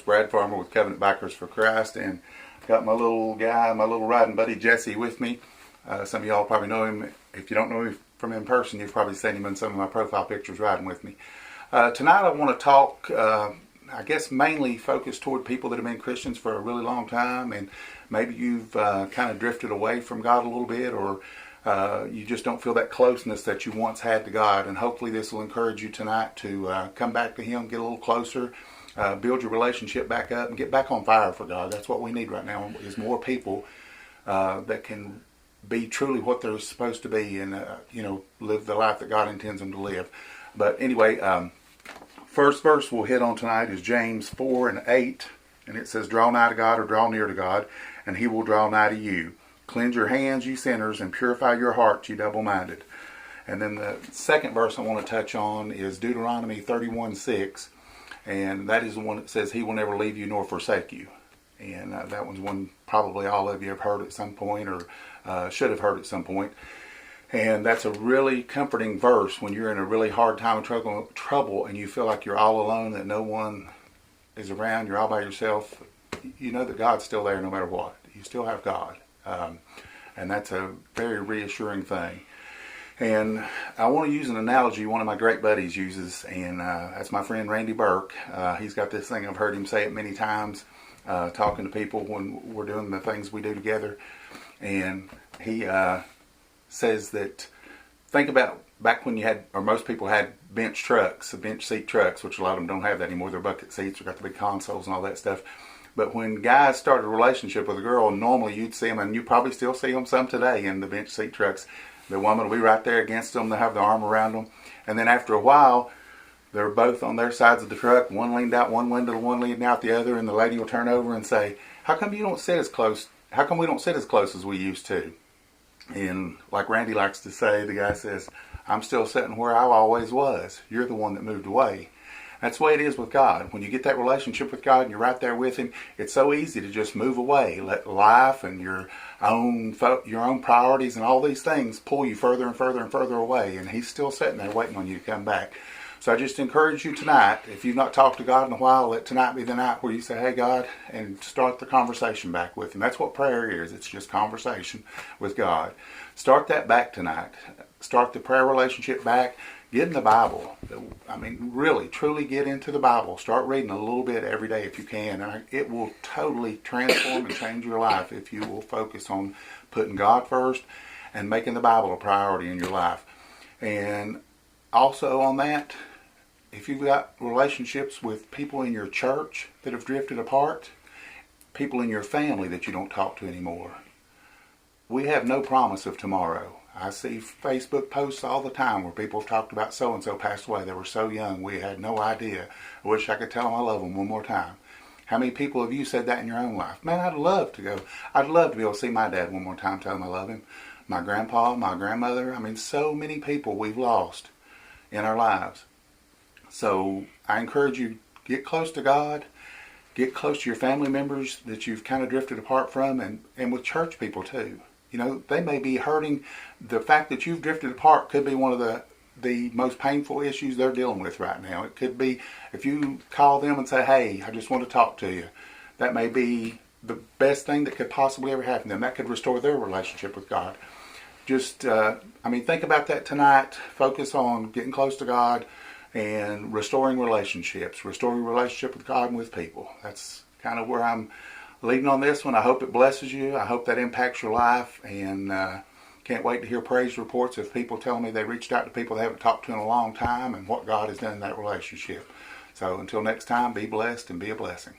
folks. Brad Farmer with Covenant Bikers for Christ, and got my little guy, my little riding buddy Jesse with me. Some of y'all probably know him. If you don't know him from in person, you've probably seen him in some of my profile pictures riding with me. Tonight I want to talk, I guess mainly focused toward people that have been Christians for a really long time, and maybe you've kind of drifted away from God a little bit, or you just don't feel that closeness that you once had to God. And hopefully this will encourage you tonight to come back to Him, get a little closer, build your relationship back up, and get back on fire for God. That's what we need right now, is more people that can be truly what they're supposed to be, and live the life that God intends them to live. But anyway, first verse we'll hit on tonight is James 4:8, and it says, "Draw nigh to God, or draw near to God, and He will draw nigh to you. Cleanse your hands, you sinners, and purify your hearts, you double-minded." And then the second verse I want to touch on is Deuteronomy 31:6, and that is the one that says, "He will never leave you nor forsake you." And that one's one probably all of you have heard at some point, or should have heard at some point. And that's a really comforting verse when you're in a really hard time of trouble and you feel like you're all alone, that no one is around, you're all by yourself. You know that God's still there no matter what. You still have God. And that's a very reassuring thing. And I want to use an analogy one of my great buddies uses, and that's my friend Randy Burke. He's got this thing, I've heard him say it many times, talking to people when we're doing the things we do together. And he says that, think about back when you had, or most people had bench trucks, bench seat trucks, which a lot of them don't have that anymore. They're bucket seats, they've got the big consoles and all that stuff. But when guys started a relationship with a girl, normally you'd see them, and you probably still see them some today in the bench seat trucks. The woman will be right there against them. They'll have their arm around them. And then after a while, they're both on their sides of the truck. One leaned out one window, one leaned out the other, and the lady will turn over and say, "How come you don't sit as close? How come we don't sit as close as we used to?" And like Randy likes to say, the guy says, "I'm still sitting where I always was. You're the one that moved away." That's the way it is with God. When you get that relationship with God and you're right there with Him, it's so easy to just move away. Let life and your own priorities and all these things pull you further and further and further away. And He's still sitting there waiting on you to come back. So I just encourage you tonight, if you've not talked to God in a while, let tonight be the night where you say, "Hey God," and start the conversation back with Him. That's what prayer is. It's just conversation with God. Start that back tonight. Start the prayer relationship back. Get in the Bible. I mean, really, truly get into the Bible. Start reading a little bit every day if you can. And it will totally transform and change your life if you will focus on putting God first and making the Bible a priority in your life. And also on that, if you've got relationships with people in your church that have drifted apart, people in your family that you don't talk to anymore, we have no promise of tomorrow. I see Facebook posts all the time where people have talked about so-and-so passed away. They were so young, we had no idea. I wish I could tell them I love them one more time. How many people have you said that in your own life? Man, I'd love to be able to see my dad one more time, tell him I love him. My grandpa, my grandmother. I mean, so many people we've lost in our lives. So I encourage you, get close to God, get close to your family members that you've kind of drifted apart from, and with church people too. You know, they may be hurting. The fact that you've drifted apart could be one of the most painful issues they're dealing with right now. It could be, if you call them and say, "Hey, I just want to talk to you," that may be the best thing that could possibly ever happen to them. That could restore their relationship with God. Just, think about that tonight. Focus on getting close to God and restoring relationships. Restoring relationship with God and with people. That's kind of where I'm leading on this one. I hope it blesses you. I hope that impacts your life, and can't wait to hear praise reports of people telling me they reached out to people they haven't talked to in a long time and what God has done in that relationship. So until next time, be blessed and be a blessing.